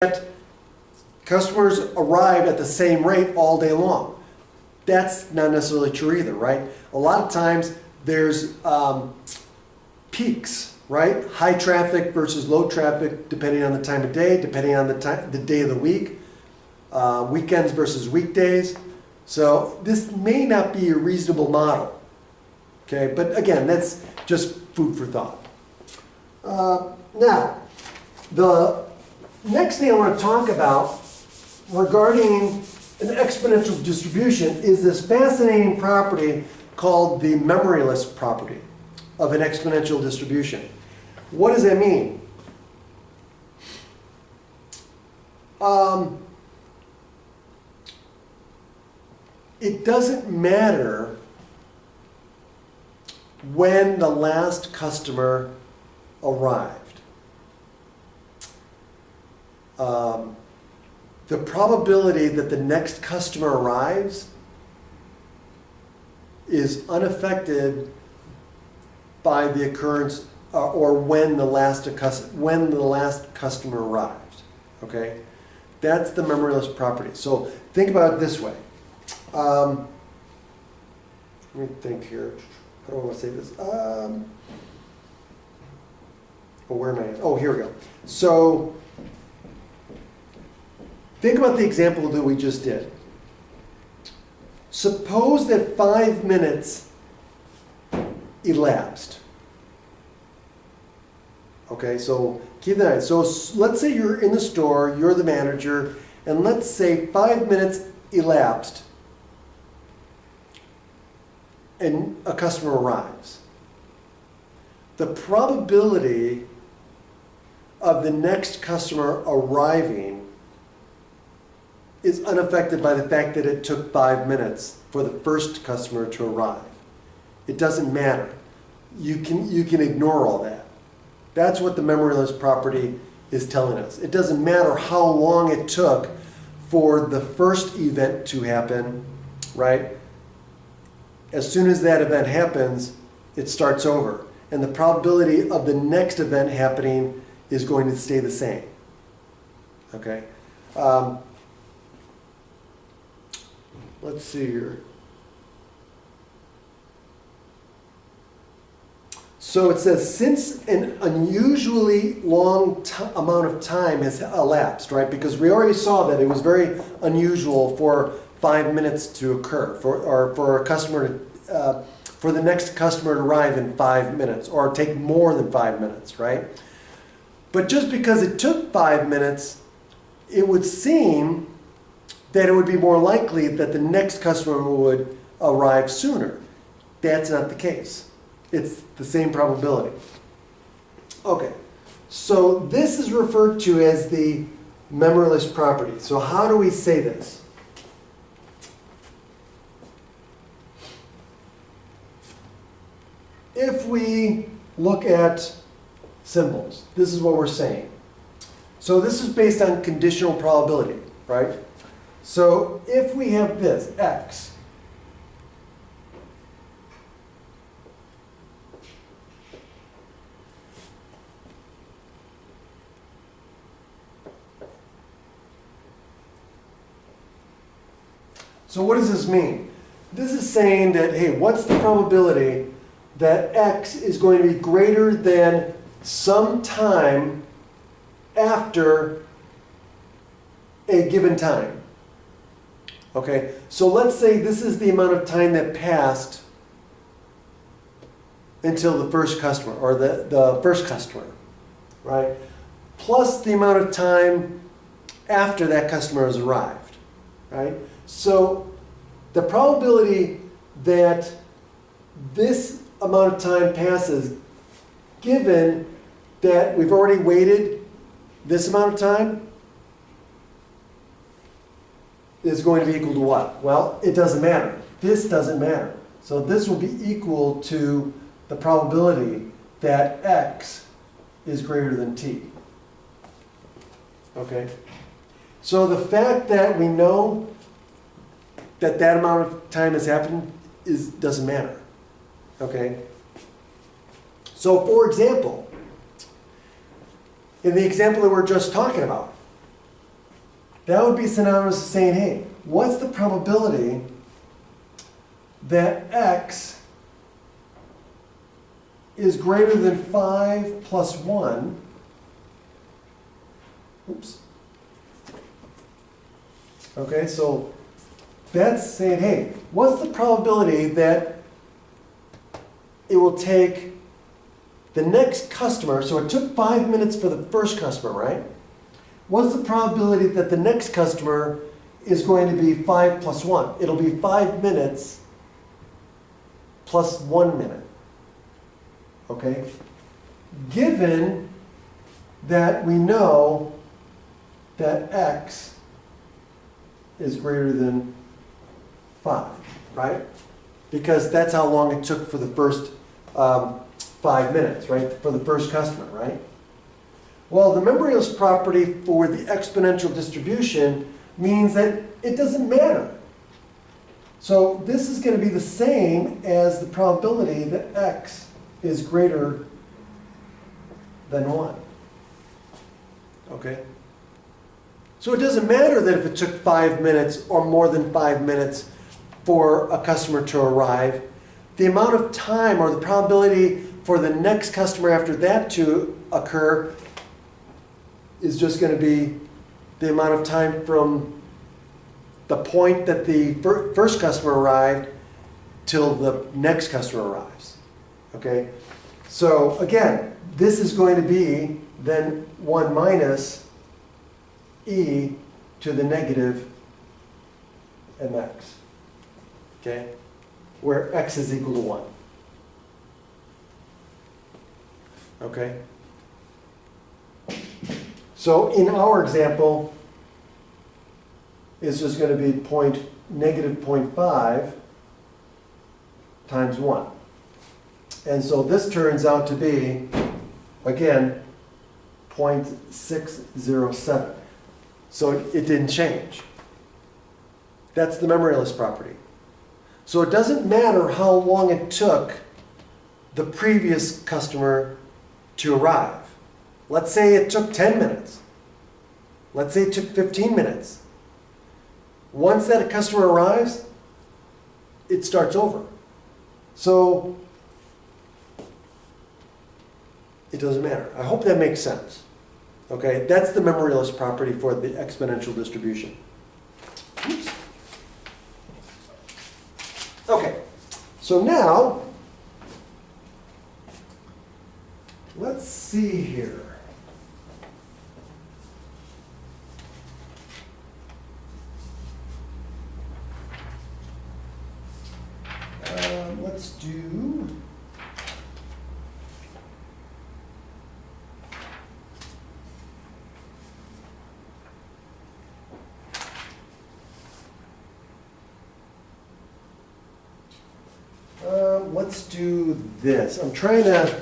that customers arrive at the same rate all day long. That's not necessarily true either, right? A lot of times there's peaks, right? High traffic versus low traffic depending on the time of day, depending on the day of the week, weekends versus weekdays. So this may not be a reasonable model, okay? But again, that's just food for thought. Now, the next thing I want to talk about regarding an exponential distribution is this fascinating property called the memoryless property of an exponential distribution. What does that mean? It doesn't matter when the last customer arrived. The probability that the next customer arrives is unaffected by the occurrence or when the last customer arrived. Okay, that's the memoryless property. So think about it this way. Let me think here. How do I want to say this? Where am I at? Oh, here we go. So think about the example that we just did. Suppose that 5 minutes elapsed. Okay, so keep that in mind. So let's say you're in the store, you're the manager, and let's say 5 minutes elapsed and a customer arrives. The probability of the next customer arriving is unaffected by the fact that it took 5 minutes for the first customer to arrive. It doesn't matter. You can ignore all that. That's what the memoryless property is telling us. It doesn't matter how long it took for the first event to happen, right? As soon as that event happens, it starts over. And the probability of the next event happening is going to stay the same. Okay? Let's see here. So it says, since an unusually long amount of time has elapsed, right? Because we already saw that it was very unusual for 5 minutes to occur, for a customer to, for the next customer to arrive in 5 minutes, or take more than 5 minutes, right? But just because it took 5 minutes, it would seem that it would be more likely that the next customer would arrive sooner. That's not the case. It's the same probability. Okay, so this is referred to as the memoryless property. So how do we say this? If we look at symbols, this is what we're saying. So this is based on conditional probability, right? So if we have this, x, so what does this mean? This is saying that, hey, what's the probability that x is going to be greater than some time after a given time? Okay, so let's say this is the amount of time that passed until the first customer, or the first customer, right? Plus the amount of time after that customer has arrived, right? So the probability that this amount of time passes, given that we've already waited this amount of time, is going to be equal to what? Well, it doesn't matter. This doesn't matter. So this will be equal to the probability that x is greater than t. Okay? So the fact that we know that that amount of time has happened doesn't matter. Okay? So for example, in the example that we're just talking about, That would be synonymous to saying, hey, what's the probability that x is greater than 5 plus 1? Oops. Okay, so that's saying, hey, what's the probability that it will take the next customer, so it took 5 minutes for the first customer, right? What's the probability that the next customer is going to be 5 plus 1? It'll be 5 minutes plus 1 minute. Okay? Given that we know that x is greater than 5, right? Because that's how long it took for the first 5 minutes, right? For the first customer, right? Well, the Memoryless property for the exponential distribution means that it doesn't matter. So this is going to be the same as the probability that x is greater than 1. Okay? So it doesn't matter that if it took 5 minutes or more than 5 minutes for a customer to arrive, the amount of time or the probability for the next customer after that to occur is just going to be the amount of time from the point that the first customer arrived till the next customer arrives. Okay? So again, this is going to be then 1 minus e to the negative mx. Okay? Where x is equal to 1. Okay? So in our example, it's just going to be negative 0.5 times 1. And so this turns out to be, again, 0.607. So it didn't change. That's the Memoryless property. So it doesn't matter how long it took the previous customer to arrive. Let's say it took 10 minutes. Let's say it took 15 minutes. Once that customer arrives, it starts over. So it doesn't matter. I hope that makes sense. Okay, that's the Memoryless property for the exponential distribution. Oops. Okay, so now, let's see here. Let's do... let's do this. I'm trying to...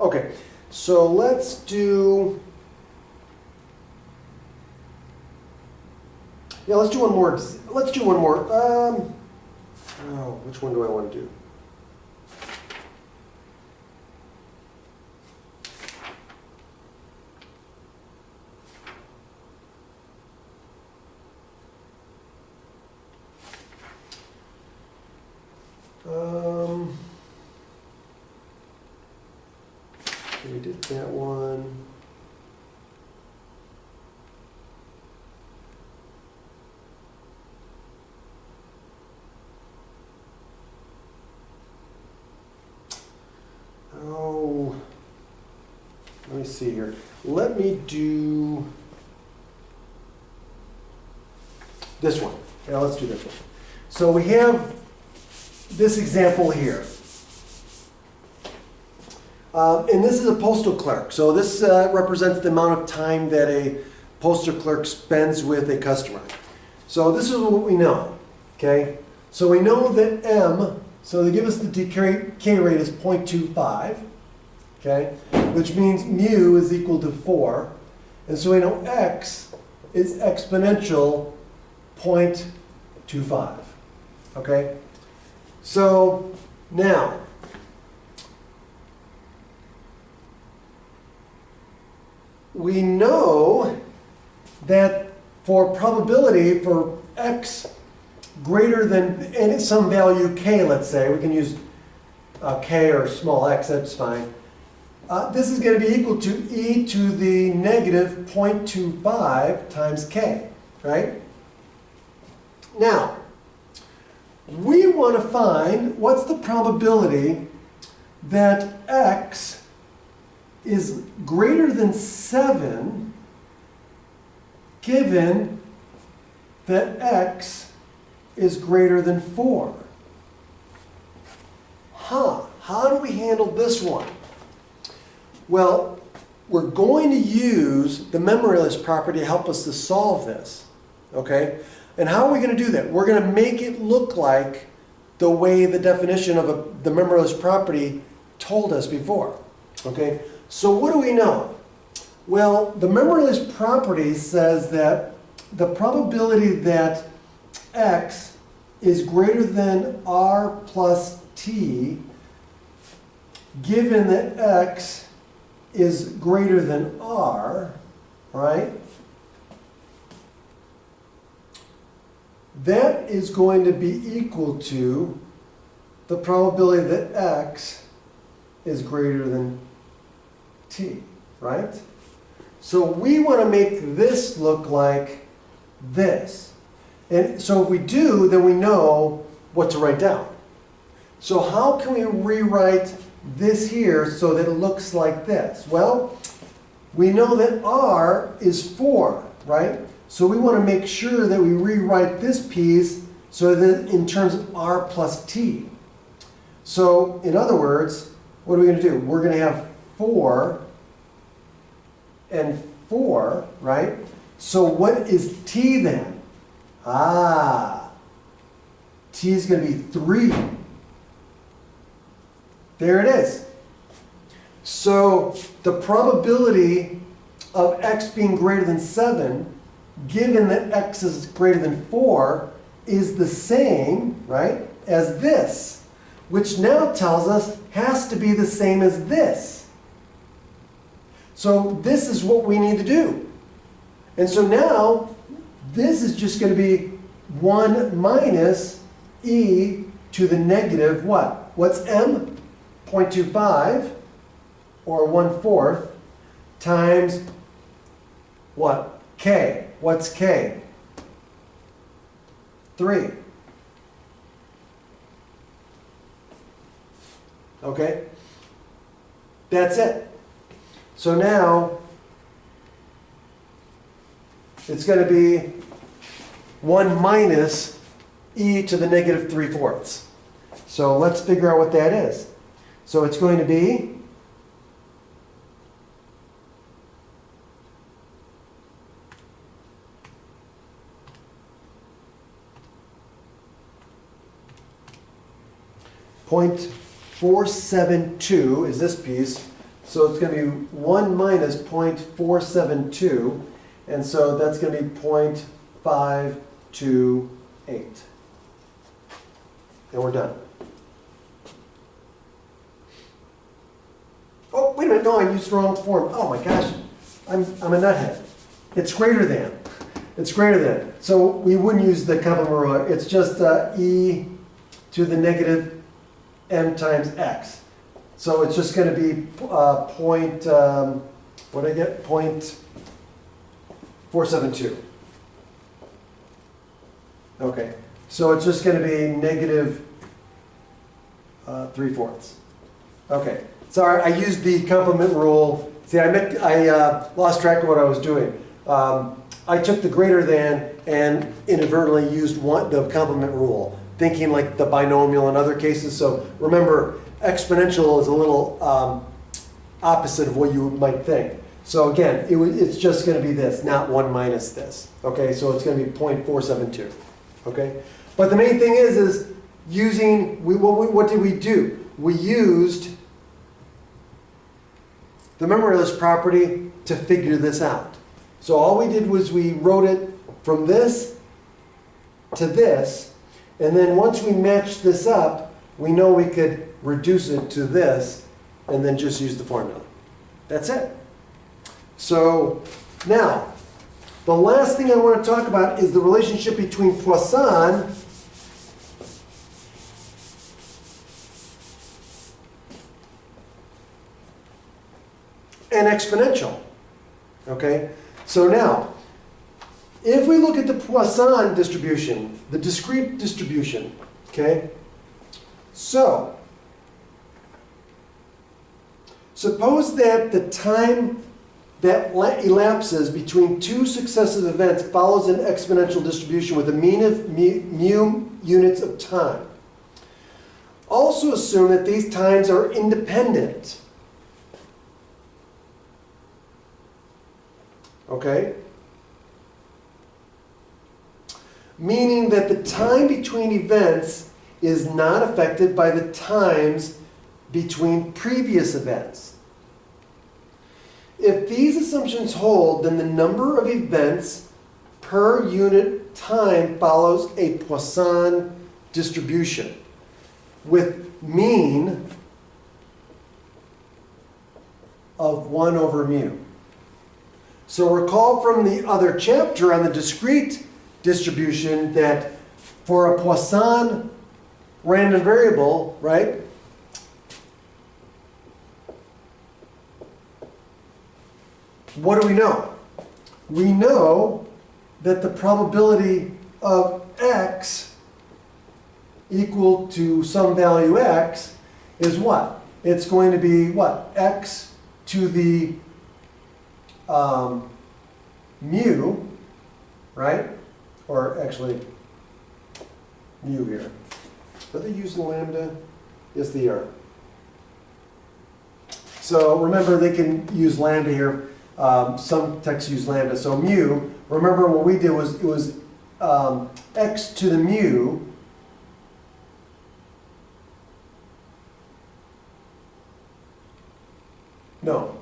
Okay, so let's do... Yeah, let's do one more. Let's do one more. Oh, which one do I want to do? We did that one. Oh, let me see here. Let me do this one. Yeah, let's do this one. So we have this example here. And this is a postal clerk. So this represents the amount of time that a postal clerk spends with a customer. So this is what we know, okay? So we know that M, so they give us the decay rate is 0.25, okay? Which means mu is equal to 4. And so we know X is exponential 0.25. Okay? So now, we know that for probability for x greater than some value k, let's say, we can use k or small x, that's fine. This is going to be equal to e to the negative 0.25 times k, right? Now, we want to find what's the probability that x is greater than 7 given that x is greater than 4. How do we handle this one? Well, we're going to use the Memoryless property to help us to solve this, okay? And how are we going to do that? We're going to make it look like the way the definition of the Memoryless property told us before, okay? So what do we know? Well, the Memoryless property says that the probability that x is greater than r plus t, given that x is greater than r, right? That is going to be equal to the probability that x is greater than t, right? So we want to make this look like this. And so if we do, then we know what to write down. So how can we rewrite this here so that it looks like this? Well, we know that r is 4, right? So we want to make sure that we rewrite this piece so that in terms of r plus t. So in other words, what are we going to do? We're going to have 4 and 4, right? So what is t then? T is going to be 3. There it is. So the probability of x being greater than 7, given that x is greater than 4, is the same, right, as this, which now tells us has to be the same as this. So this is what we need to do. And so now, this is just going to be 1 minus e to the negative what? What's m? 0.25, or 1/4, times what? K. What's k? 3. Okay? That's it. So now, it's going to be 1 minus e to the negative 3/4. So let's figure out what that is. So it's going to be .472 is this piece. So it's going to be 1 minus 0.472. And so that's going to be 0.528. And we're done. Oh, wait a minute. No, I used the wrong form. Oh my gosh. I'm a nuthead. It's greater than. It's greater than. So we wouldn't use the complement rule. It's just e to the negative m times x. So it's just going to be what did I get? 0.472. Okay. So it's just going to be negative 3/4. Okay. Sorry, I used the complement rule. See, I lost track of what I was doing. I took the greater than and inadvertently used the complement rule, thinking like the binomial in other cases. So remember, exponential is a little opposite of what you might think. So again, it's just going to be this, not 1 minus this. Okay, so it's going to be 0.472. Okay, but the main thing is using, what did we do? We used the Memoryless property to figure this out. So all we did was we wrote it from this to this, and then once we matched this up, we know we could reduce it to this, and then just use the formula. That's it. So now, the last thing I want to talk about is the relationship between Poisson and exponential. Okay? So now, if we look at the Poisson distribution, the discrete distribution, okay? So, suppose that the time that elapses between two successive events follows an exponential distribution with a mean of mu units of time. Also assume that these times are independent. Okay? Meaning that the time between events is not affected by the times between previous events. If these assumptions hold, then the number of events per unit time follows a Poisson distribution with mean of 1 over mu. So recall from the other chapter on the discrete distribution that for a Poisson random variable, right, what do we know? We know that the probability of x equal to some value x is what? It's going to be what? X to the mu, right? Or actually, mu here. Are they using lambda? Yes, they are. So remember, they can use lambda here. Some texts use lambda. So mu, remember what we did was, it was x to the mu no.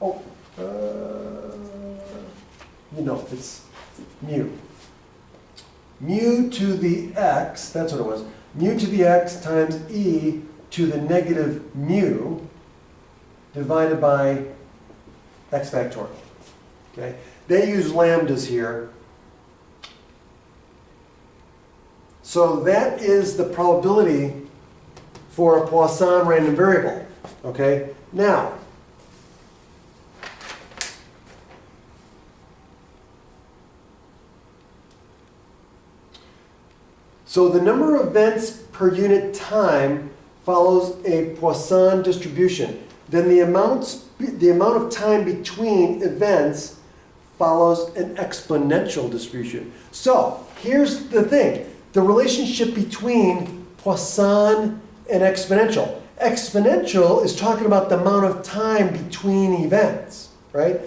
Oh, it's mu. Mu to the x, that's what it was. Mu to the x times e to the negative mu divided by x factorial. Okay? They use lambdas here. So that is the probability for a Poisson random variable. Okay? Now, so the number of events per unit time follows a Poisson distribution. Then the amount of time between events follows an exponential distribution. So here's the thing. The relationship between Poisson and exponential. Exponential is talking about the amount of time between events, right?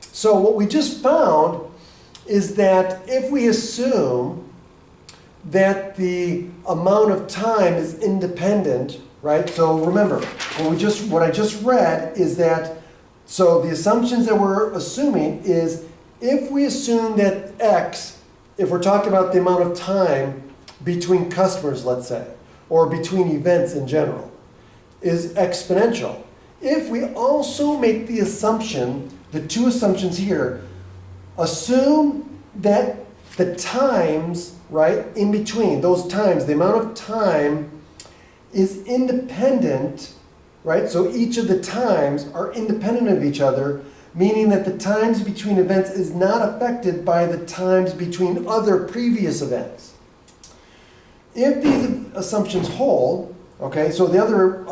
So what we just found is that if we assume that the amount of time is independent, right? So remember, what I just read is that, so the assumptions that we're assuming is if we assume that x, if we're talking about the amount of time between customers, let's say, or between events in general, is exponential. If we also make the assumption, the two assumptions here, assume that the times, right, in between, those times, the amount of time is independent, right? So each of the times are independent of each other, meaning that the times between events is not affected by the times between other previous events. If these assumptions hold, okay, so the other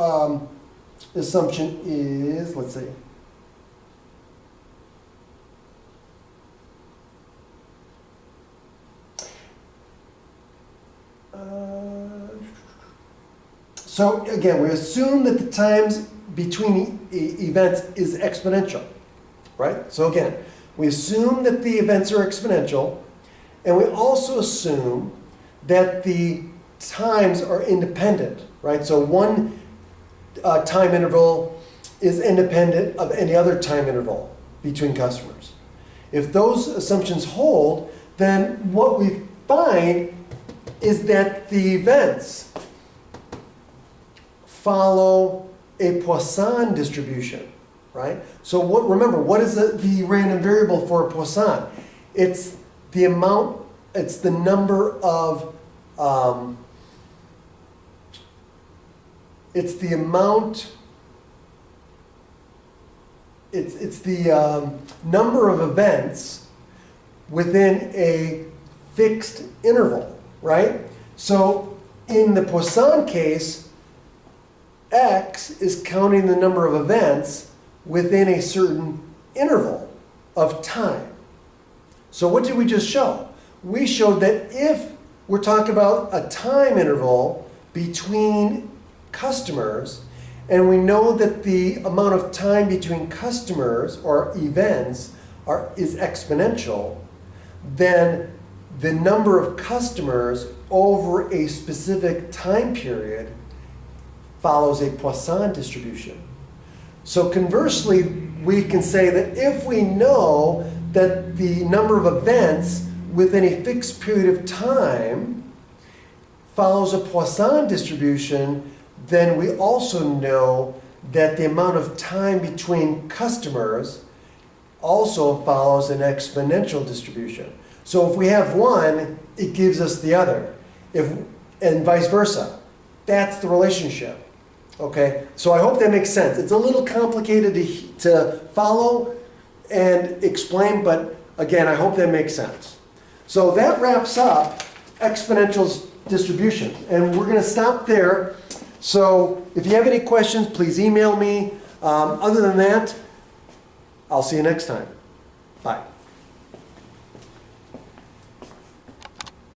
assumption is, let's see. So again, we assume that the times between events is exponential, right? So again, we assume that the events are exponential, and we also assume that the times are independent, right? So one time interval is independent of any other time interval between customers. If those assumptions hold, then what we find is that the events follow a Poisson distribution, right? So remember, what is the random variable for a Poisson? It's the amount, it's the number of, it's the amount, it's the number of events within a fixed interval, right? So in the Poisson case, X is counting the number of events within a certain interval of time. So what did we just show? We showed that if we're talking about a time interval between customers, and we know that the amount of time between customers or events is exponential, then the number of customers over a specific time period follows a Poisson distribution. So conversely, we can say that if we know that the number of events within a fixed period of time follows a Poisson distribution, then we also know that the amount of time between customers also follows an exponential distribution. So if we have one, it gives us the other, and vice versa. That's the relationship. Okay, so I hope that makes sense. It's a little complicated to follow and explain, but again, I hope that makes sense. So that wraps up exponential distribution, and we're going to stop there. So if you have any questions, please email me. Other than that, I'll see you next time. Bye.